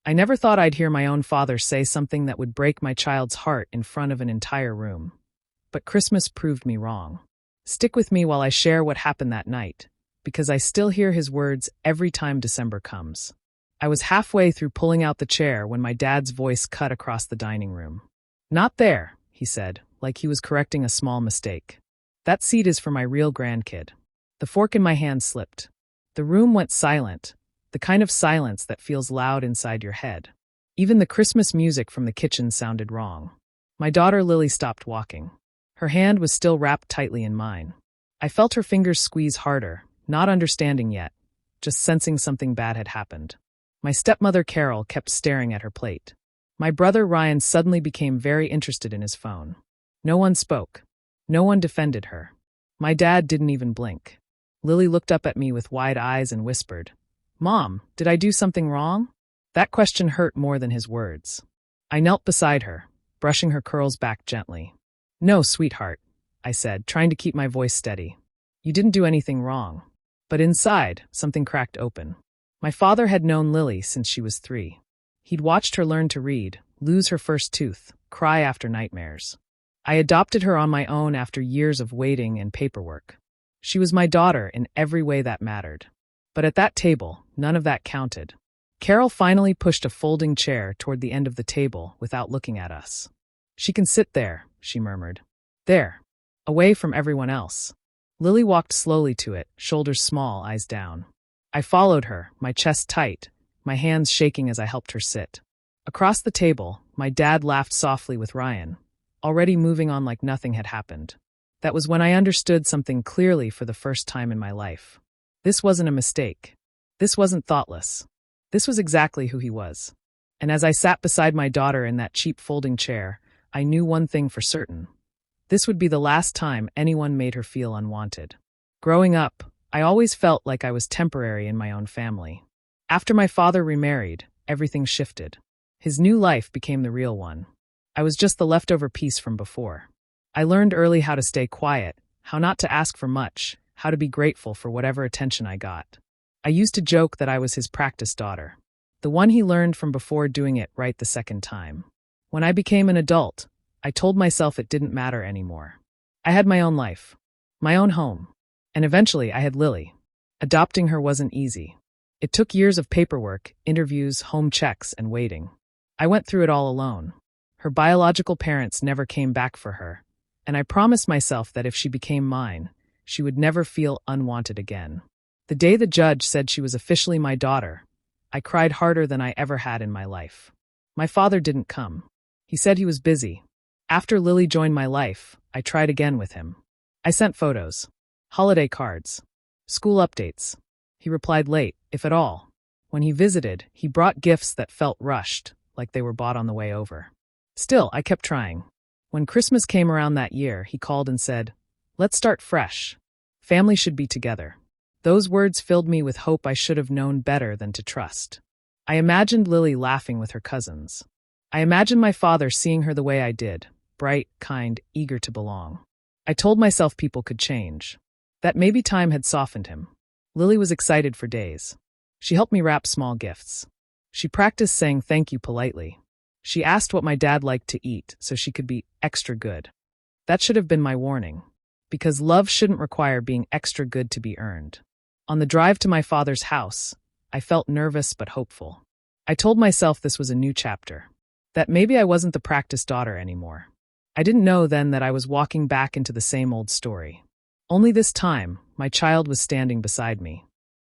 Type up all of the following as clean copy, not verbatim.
I never thought I'd hear my own father say something that would break my child's heart in front of an entire room. But Christmas proved me wrong. Stick with me while I share what happened that night, because I still hear his words every time December comes. I was halfway through pulling out the chair when my dad's voice cut across the dining room. "Not there," he said, like he was correcting a small mistake. "That seat is for my real grandkid." The fork in my hand slipped. The room went silent, the kind of silence that feels loud inside your head. Even the Christmas music from the kitchen sounded wrong. My daughter Lily stopped walking. Her hand was still wrapped tightly in mine. I felt her fingers squeeze harder, not understanding yet, just sensing something bad had happened. My stepmother Carol kept staring at her plate. My brother Ryan suddenly became very interested in his phone. No one spoke. No one defended her. My dad didn't even blink. Lily looked up at me with wide eyes and whispered, "Mom, did I do something wrong?" That question hurt more than his words. I knelt beside her, brushing her curls back gently. "No, sweetheart," I said, trying to keep my voice steady. "You didn't do anything wrong." But inside, something cracked open. My father had known Lily since she was 3. He'd watched her learn to read, lose her first tooth, cry after nightmares. I adopted her on my own after years of waiting and paperwork. She was my daughter in every way that mattered. But at that table, none of that counted. Carol finally pushed a folding chair toward the end of the table without looking at us. "She can sit there," she murmured. "There. Away from everyone else." Lily walked slowly to it, shoulders small, eyes down. I followed her, my chest tight, my hands shaking as I helped her sit. Across the table, my dad laughed softly with Ryan, already moving on like nothing had happened. That was when I understood something clearly for the first time in my life. This wasn't a mistake. This wasn't thoughtless. This was exactly who he was. And as I sat beside my daughter in that cheap folding chair, I knew one thing for certain. This would be the last time anyone made her feel unwanted. Growing up, I always felt like I was temporary in my own family. After my father remarried, everything shifted. His new life became the real one. I was just the leftover piece from before. I learned early how to stay quiet, how not to ask for much, how to be grateful for whatever attention I got. I used to joke that I was his practice daughter, the one he learned from before doing it right the second time. When I became an adult, I told myself it didn't matter anymore. I had my own life, my own home, and eventually I had Lily. Adopting her wasn't easy. It took years of paperwork, interviews, home checks, and waiting. I went through it all alone. Her biological parents never came back for her, and I promised myself that if she became mine, she would never feel unwanted again. The day the judge said she was officially my daughter, I cried harder than I ever had in my life. My father didn't come. He said he was busy. After Lily joined my life, I tried again with him. I sent photos, holiday cards, school updates. He replied late, if at all. When he visited, he brought gifts that felt rushed, like they were bought on the way over. Still, I kept trying. When Christmas came around that year, he called and said, "Let's start fresh. Family should be together." Those words filled me with hope I should have known better than to trust. I imagined Lily laughing with her cousins. I imagined my father seeing her the way I did, bright, kind, eager to belong. I told myself people could change, that maybe time had softened him. Lily was excited for days. She helped me wrap small gifts. She practiced saying thank you politely. She asked what my dad liked to eat so she could be extra good. That should have been my warning, because love shouldn't require being extra good to be earned. On the drive to my father's house, I felt nervous but hopeful. I told myself this was a new chapter, that maybe I wasn't the practice daughter anymore. I didn't know then that I was walking back into the same old story. Only this time, my child was standing beside me.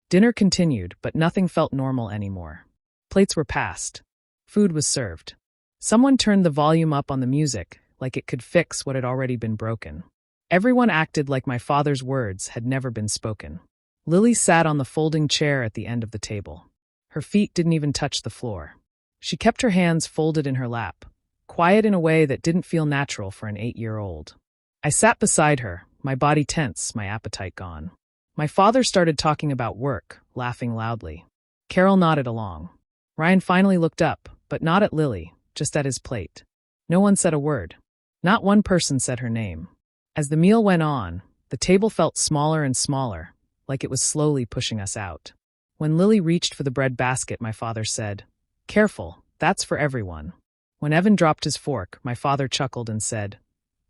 Dinner continued, but nothing felt normal anymore. Plates were passed. Food was served. Someone turned the volume up on the music, like it could fix what had already been broken. Everyone acted like my father's words had never been spoken. Lily sat on the folding chair at the end of the table. Her feet didn't even touch the floor. She kept her hands folded in her lap, quiet in a way that didn't feel natural for an 8-year-old. I sat beside her, my body tense, my appetite gone. My father started talking about work, laughing loudly. Carol nodded along. Ryan finally looked up, but not at Lily, just at his plate. No one said a word. Not one person said her name. As the meal went on, the table felt smaller and smaller, like it was slowly pushing us out. When Lily reached for the bread basket, my father said, Careful, that's for everyone. When Evan dropped his fork, my father chuckled and said,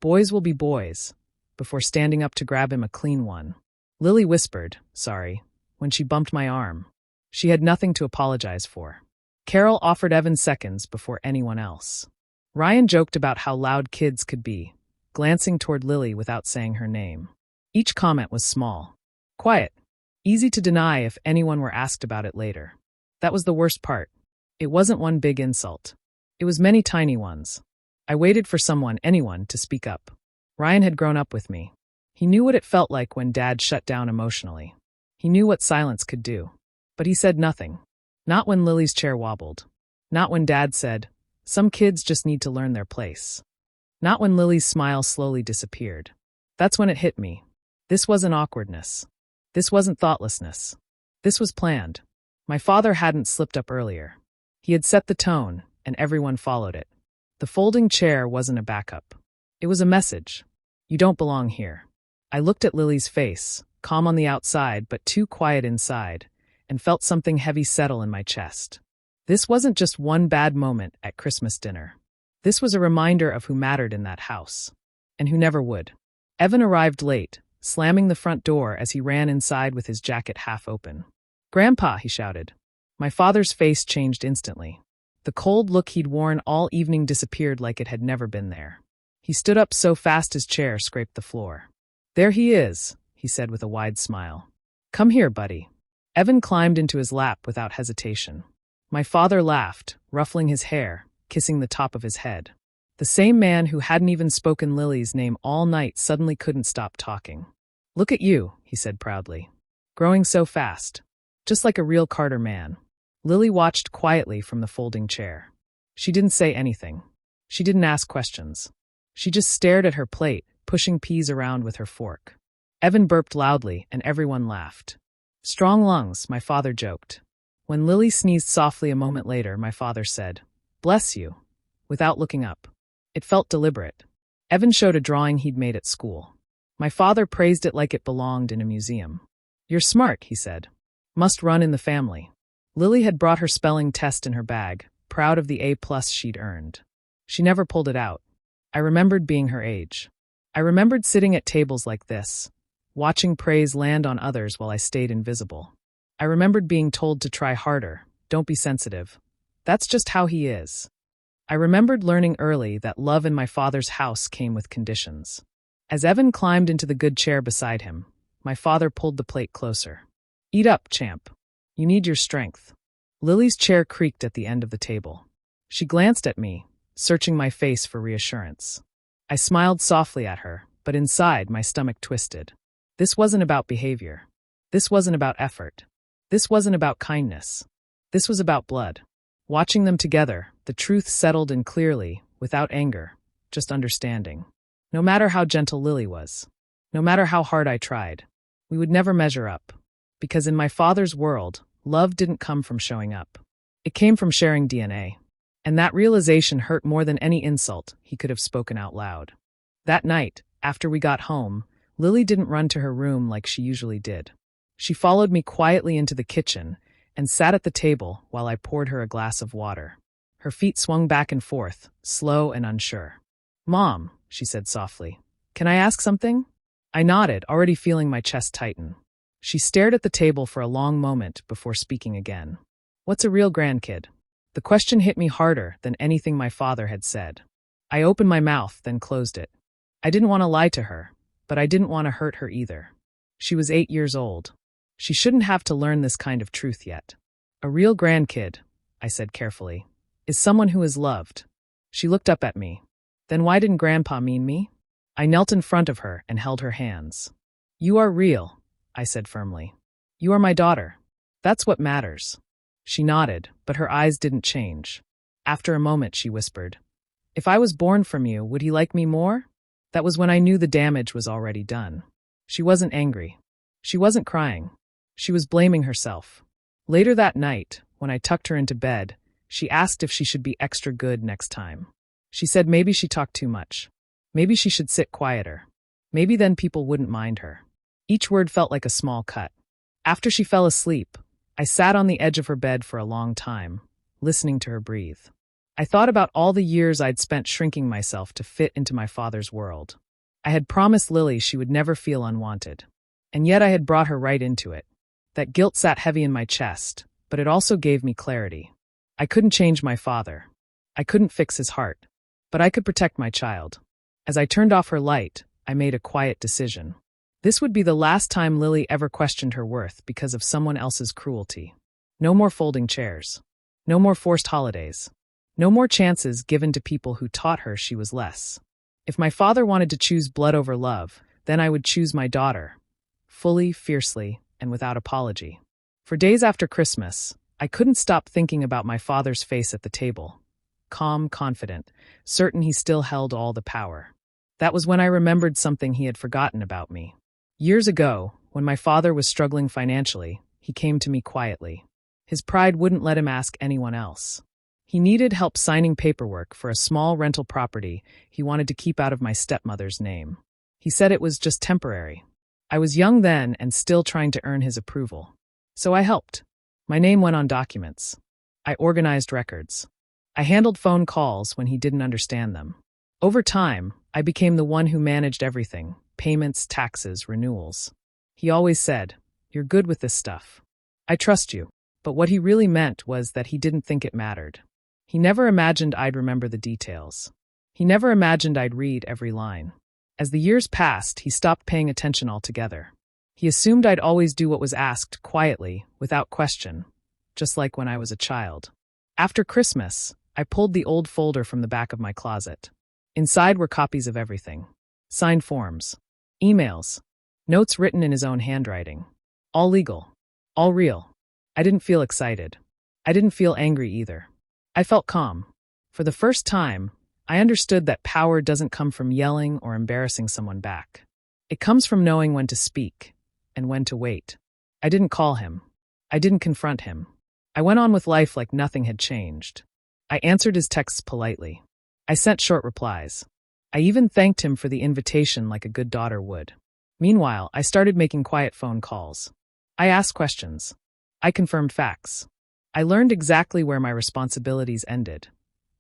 "Boys will be boys," before standing up to grab him a clean one. Lily whispered, "Sorry," when she bumped my arm. She had nothing to apologize for. Carol offered Evan seconds before anyone else. Ryan joked about how loud kids could be, glancing toward Lily without saying her name. Each comment was small. Quiet. Easy to deny if anyone were asked about it later. That was the worst part. It wasn't one big insult. It was many tiny ones. I waited for someone, anyone, to speak up. Ryan had grown up with me. He knew what it felt like when Dad shut down emotionally. He knew what silence could do. But he said nothing. Not when Lily's chair wobbled. Not when Dad said, "Some kids just need to learn their place." Not when Lily's smile slowly disappeared. That's when it hit me. This wasn't awkwardness. This wasn't thoughtlessness. This was planned. My father hadn't slipped up earlier. He had set the tone, and everyone followed it. The folding chair wasn't a backup. It was a message. You don't belong here. I looked at Lily's face, calm on the outside but too quiet inside, and felt something heavy settle in my chest. This wasn't just one bad moment at Christmas dinner. This was a reminder of who mattered in that house, and who never would. Evan arrived late, slamming the front door as he ran inside with his jacket half open. "Grandpa," he shouted. My father's face changed instantly. The cold look he'd worn all evening disappeared like it had never been there. He stood up so fast his chair scraped the floor. "There he is," he said with a wide smile. "Come here, buddy." Evan climbed into his lap without hesitation. My father laughed, ruffling his hair, kissing the top of his head. The same man who hadn't even spoken Lily's name all night suddenly couldn't stop talking. "Look at you," he said proudly. "Growing so fast. Just like a real Carter man." Lily watched quietly from the folding chair. She didn't say anything. She didn't ask questions. She just stared at her plate, pushing peas around with her fork. Evan burped loudly, and everyone laughed. "Strong lungs," my father joked. When Lily sneezed softly a moment later, my father said, "Bless you," without looking up. It felt deliberate. Evan showed a drawing he'd made at school. My father praised it like it belonged in a museum. "You're smart," he said. "Must run in the family." Lily had brought her spelling test in her bag, proud of the A+ she'd earned. She never pulled it out. I remembered being her age. I remembered sitting at tables like this, watching praise land on others while I stayed invisible. I remembered being told to try harder, don't be sensitive. That's just how he is. I remembered learning early that love in my father's house came with conditions. As Evan climbed into the good chair beside him, my father pulled the plate closer. "Eat up, champ. You need your strength." Lily's chair creaked at the end of the table. She glanced at me, searching my face for reassurance. I smiled softly at her, but inside my stomach twisted. This wasn't about behavior. This wasn't about effort. This wasn't about kindness. This was about blood. Watching them together, the truth settled in clearly, without anger, just understanding. No matter how gentle Lily was, no matter how hard I tried, we would never measure up. Because in my father's world, love didn't come from showing up. It came from sharing DNA. And that realization hurt more than any insult he could have spoken out loud. That night, after we got home, Lily didn't run to her room like she usually did. She followed me quietly into the kitchen and sat at the table while I poured her a glass of water. Her feet swung back and forth, slow and unsure. "Mom," she said softly, "can I ask something?" I nodded, already feeling my chest tighten. She stared at the table for a long moment before speaking again. "What's a real grandkid?" The question hit me harder than anything my father had said. I opened my mouth, then closed it. I didn't want to lie to her, but I didn't want to hurt her either. She was 8 years old. She shouldn't have to learn this kind of truth yet. "A real grandkid," I said carefully, "is someone who is loved." She looked up at me. "Then why didn't Grandpa mean me?" I knelt in front of her and held her hands. "You are real," I said firmly. "You are my daughter. That's what matters." She nodded, but her eyes didn't change. After a moment, she whispered, "If I was born from you, would he like me more?" That was when I knew the damage was already done. She wasn't angry. She wasn't crying. She was blaming herself. Later that night, when I tucked her into bed, she asked if she should be extra good next time. She said maybe she talked too much. Maybe she should sit quieter. Maybe then people wouldn't mind her. Each word felt like a small cut. After she fell asleep, I sat on the edge of her bed for a long time, listening to her breathe. I thought about all the years I'd spent shrinking myself to fit into my father's world. I had promised Lily she would never feel unwanted. And yet I had brought her right into it. That guilt sat heavy in my chest, but it also gave me clarity. I couldn't change my father. I couldn't fix his heart. But I could protect my child. As I turned off her light, I made a quiet decision. This would be the last time Lily ever questioned her worth because of someone else's cruelty. No more folding chairs. No more forced holidays. No more chances given to people who taught her she was less. If my father wanted to choose blood over love, then I would choose my daughter. Fully, fiercely, and without apology. For days after Christmas, I couldn't stop thinking about my father's face at the table. Calm, confident, certain he still held all the power. That was when I remembered something he had forgotten about me. Years ago, when my father was struggling financially, he came to me quietly. His pride wouldn't let him ask anyone else. He needed help signing paperwork for a small rental property he wanted to keep out of my stepmother's name. He said it was just temporary. I was young then and still trying to earn his approval. So I helped. My name went on documents. I organized records. I handled phone calls when he didn't understand them. Over time, I became the one who managed everything: payments, taxes, renewals. He always said, "You're good with this stuff. I trust you." But what he really meant was that he didn't think it mattered. He never imagined I'd remember the details. He never imagined I'd read every line. As the years passed, he stopped paying attention altogether. He assumed I'd always do what was asked, quietly, without question, just like when I was a child. After Christmas, I pulled the old folder from the back of my closet. Inside were copies of everything. Signed forms. Emails. Notes written in his own handwriting. All legal. All real. I didn't feel excited. I didn't feel angry either. I felt calm. For the first time, I understood that power doesn't come from yelling or embarrassing someone back. It comes from knowing when to speak and when to wait. I didn't call him. I didn't confront him. I went on with life like nothing had changed. I answered his texts politely. I sent short replies. I even thanked him for the invitation like a good daughter would. Meanwhile, I started making quiet phone calls. I asked questions. I confirmed facts. I learned exactly where my responsibilities ended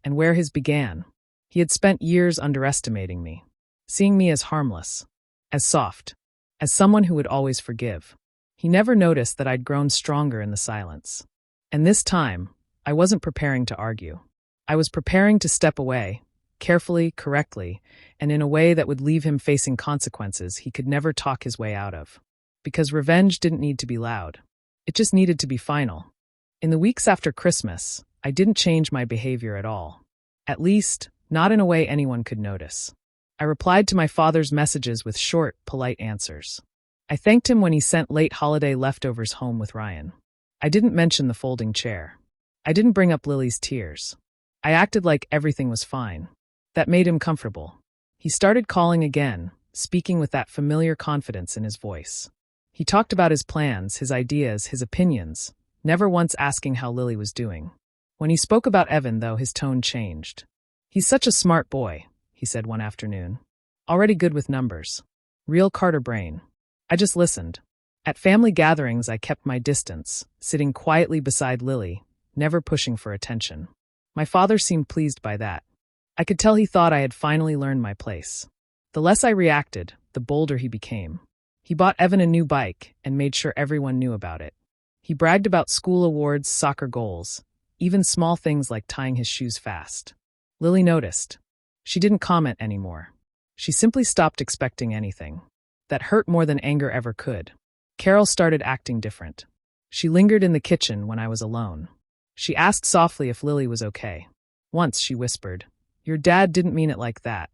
and where his began. He had spent years underestimating me, seeing me as harmless, as soft, as someone who would always forgive. He never noticed that I'd grown stronger in the silence. And this time, I wasn't preparing to argue. I was preparing to step away, carefully, correctly, and in a way that would leave him facing consequences he could never talk his way out of. Because revenge didn't need to be loud. It just needed to be final. In the weeks after Christmas, I didn't change my behavior at all. At least, not in a way anyone could notice. I replied to my father's messages with short, polite answers. I thanked him when he sent late holiday leftovers home with Ryan. I didn't mention the folding chair. I didn't bring up Lily's tears. I acted like everything was fine. That made him comfortable. He started calling again, speaking with that familiar confidence in his voice. He talked about his plans, his ideas, his opinions, never once asking how Lily was doing. When he spoke about Evan, though, his tone changed. "He's such a smart boy," he said one afternoon. "Already good with numbers. Real Carter brain." I just listened. At family gatherings, I kept my distance, sitting quietly beside Lily, never pushing for attention. My father seemed pleased by that. I could tell he thought I had finally learned my place. The less I reacted, the bolder he became. He bought Evan a new bike and made sure everyone knew about it. He bragged about school awards, soccer goals, even small things like tying his shoes fast. Lily noticed. She didn't comment anymore. She simply stopped expecting anything. That hurt more than anger ever could. Carol started acting different. She lingered in the kitchen when I was alone. She asked softly if Lily was okay. Once she whispered, "Your dad didn't mean it like that."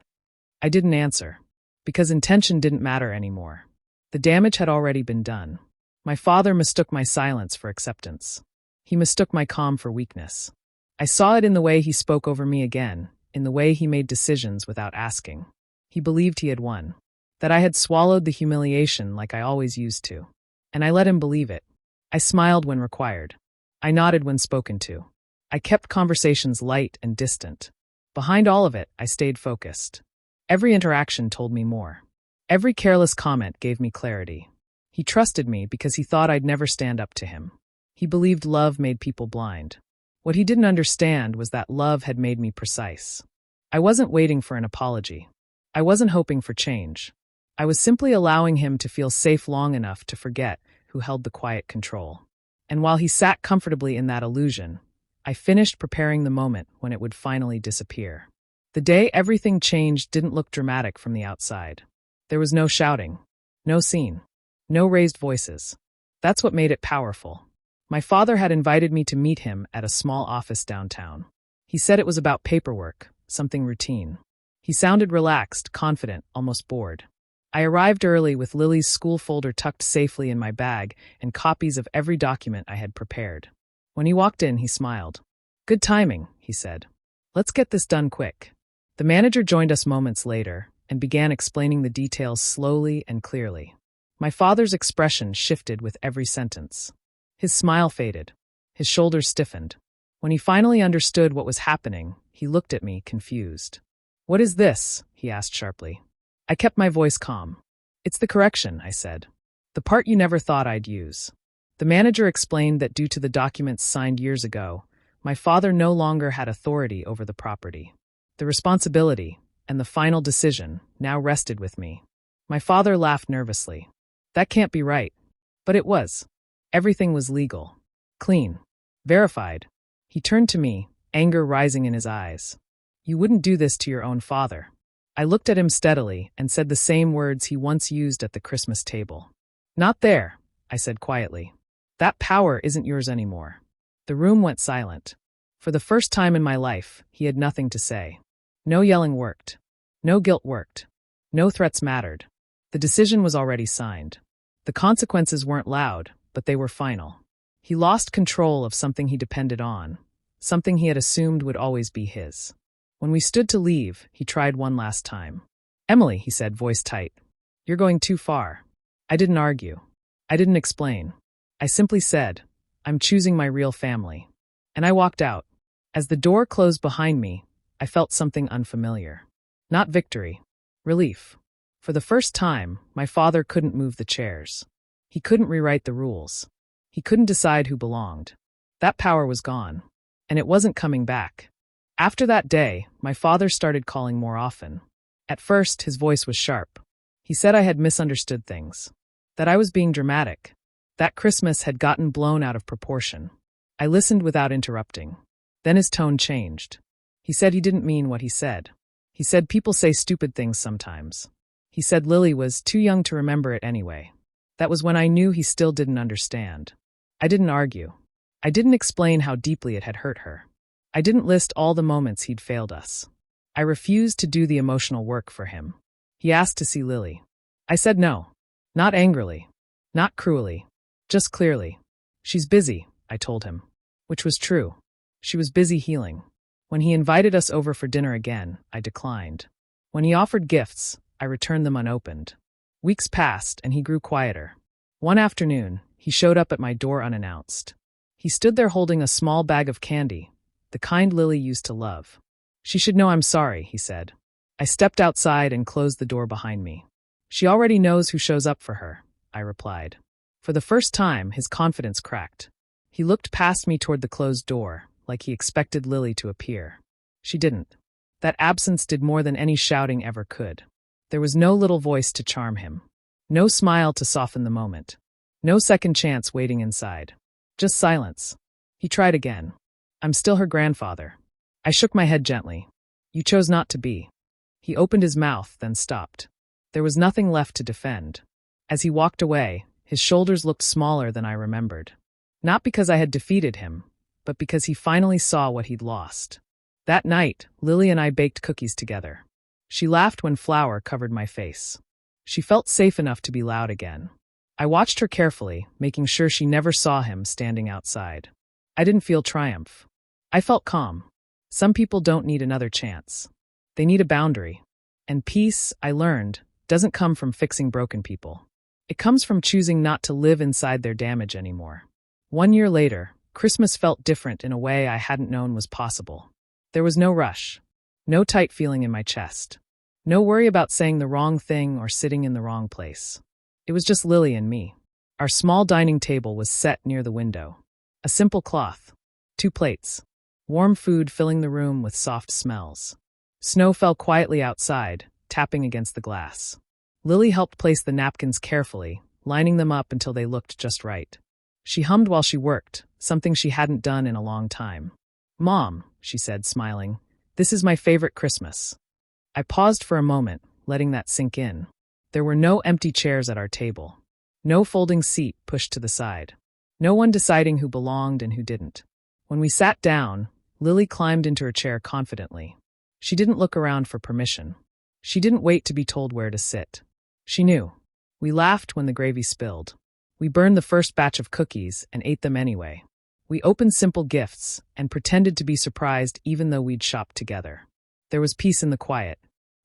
I didn't answer, because intention didn't matter anymore. The damage had already been done. My father mistook my silence for acceptance. He mistook my calm for weakness. I saw it in the way he spoke over me again, in the way he made decisions without asking. He believed he had won, that I had swallowed the humiliation like I always used to. And I let him believe it. I smiled when required. I nodded when spoken to. I kept conversations light and distant. Behind all of it, I stayed focused. Every interaction told me more. Every careless comment gave me clarity. He trusted me because he thought I'd never stand up to him. He believed love made people blind. What he didn't understand was that love had made me precise. I wasn't waiting for an apology. I wasn't hoping for change. I was simply allowing him to feel safe long enough to forget who held the quiet control. And while he sat comfortably in that illusion, I finished preparing the moment when it would finally disappear. The day everything changed didn't look dramatic from the outside. There was no shouting, no scene, no raised voices. That's what made it powerful. My father had invited me to meet him at a small office downtown. He said it was about paperwork, something routine. He sounded relaxed, confident, almost bored. I arrived early with Lily's school folder tucked safely in my bag and copies of every document I had prepared. When he walked in, he smiled. "Good timing," he said. "Let's get this done quick." The manager joined us moments later and began explaining the details slowly and clearly. My father's expression shifted with every sentence. His smile faded. His shoulders stiffened. When he finally understood what was happening, he looked at me, confused. "What is this?" he asked sharply. I kept my voice calm. "It's the correction," I said. "The part you never thought I'd use." The manager explained that due to the documents signed years ago, my father no longer had authority over the property. The responsibility and the final decision now rested with me. My father laughed nervously. "That can't be right." But it was. Everything was legal, clean, verified. He turned to me, anger rising in his eyes. "You wouldn't do this to your own father." I looked at him steadily and said the same words he once used at the Christmas table. "Not there," I said quietly. "That power isn't yours anymore." The room went silent. For the first time in my life, he had nothing to say. No yelling worked. No guilt worked. No threats mattered. The decision was already signed. The consequences weren't loud, but they were final. He lost control of something he depended on, something he had assumed would always be his. When we stood to leave, he tried one last time. "Emily," he said, voice tight, "you're going too far." I didn't argue. I didn't explain. I simply said, "I'm choosing my real family." And I walked out. As the door closed behind me, I felt something unfamiliar. Not victory. Relief. For the first time, my father couldn't move the chairs. He couldn't rewrite the rules. He couldn't decide who belonged. That power was gone. And it wasn't coming back. After that day, my father started calling more often. At first, his voice was sharp. He said I had misunderstood things. That I was being dramatic. That Christmas had gotten blown out of proportion. I listened without interrupting. Then his tone changed. He said he didn't mean what he said. He said people say stupid things sometimes. He said Lily was too young to remember it anyway. That was when I knew he still didn't understand. I didn't argue. I didn't explain how deeply it had hurt her. I didn't list all the moments he'd failed us. I refused to do the emotional work for him. He asked to see Lily. I said no. Not angrily. Not cruelly. Just clearly. "She's busy," I told him. Which was true. She was busy healing. When he invited us over for dinner again, I declined. When he offered gifts, I returned them unopened. Weeks passed and he grew quieter. One afternoon, he showed up at my door unannounced. He stood there holding a small bag of candy, the kind Lily used to love. "She should know I'm sorry," he said. I stepped outside and closed the door behind me. "She already knows who shows up for her," I replied. For the first time, his confidence cracked. He looked past me toward the closed door, like he expected Lily to appear. She didn't. That absence did more than any shouting ever could. There was no little voice to charm him. No smile to soften the moment. No second chance waiting inside. Just silence. He tried again. "I'm still her grandfather." I shook my head gently. "You chose not to be." He opened his mouth, then stopped. There was nothing left to defend. As he walked away, his shoulders looked smaller than I remembered. Not because I had defeated him, but because he finally saw what he'd lost. That night, Lily and I baked cookies together. She laughed when flour covered my face. She felt safe enough to be loud again. I watched her carefully, making sure she never saw him standing outside. I didn't feel triumph. I felt calm. Some people don't need another chance. They need a boundary. And peace, I learned, doesn't come from fixing broken people. It comes from choosing not to live inside their damage anymore. 1 year later, Christmas felt different in a way I hadn't known was possible. There was no rush. No tight feeling in my chest. No worry about saying the wrong thing or sitting in the wrong place. It was just Lily and me. Our small dining table was set near the window. A simple cloth. 2 plates. warm food filling the room with soft smells. Snow fell quietly outside, tapping against the glass. Lily helped place the napkins carefully, lining them up until they looked just right. She hummed while she worked, something she hadn't done in a long time. "Mom," she said, smiling, "this is my favorite Christmas." I paused for a moment, letting that sink in. There were no empty chairs at our table. No folding seat pushed to the side. No one deciding who belonged and who didn't. When we sat down, Lily climbed into her chair confidently. She didn't look around for permission. She didn't wait to be told where to sit. She knew. We laughed when the gravy spilled. We burned the first batch of cookies and ate them anyway. We opened simple gifts and pretended to be surprised even though we'd shopped together. There was peace in the quiet.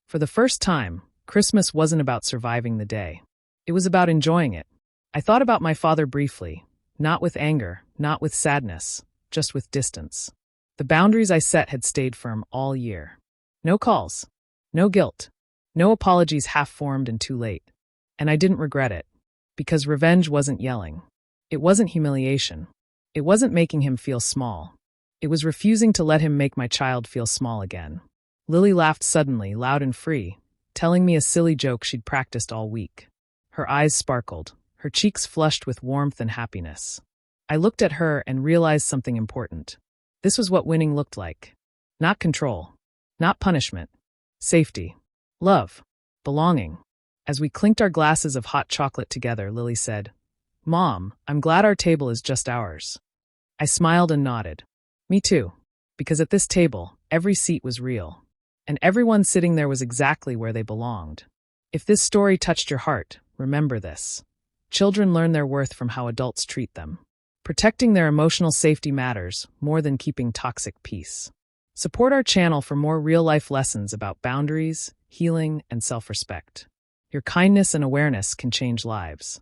For the first time, Christmas wasn't about surviving the day. It was about enjoying it. I thought about my father briefly, not with anger, not with sadness, just with distance. The boundaries I set had stayed firm all year. No calls, no guilt, no apologies half-formed and too late. And I didn't regret it, because revenge wasn't yelling. It wasn't humiliation. It wasn't making him feel small. It was refusing to let him make my child feel small again. Lily laughed suddenly, loud and free, telling me a silly joke she'd practiced all week. Her eyes sparkled, her cheeks flushed with warmth and happiness. I looked at her and realized something important. This was what winning looked like. Not control, not punishment. Safety, love, belonging. As we clinked our glasses of hot chocolate together, Lily said, "Mom, I'm glad our table is just ours." I smiled and nodded. Me too, because at this table, every seat was real. And everyone sitting there was exactly where they belonged. If this story touched your heart, remember this. Children learn their worth from how adults treat them. Protecting their emotional safety matters more than keeping toxic peace. Support our channel for more real-life lessons about boundaries, healing, and self-respect. Your kindness and awareness can change lives.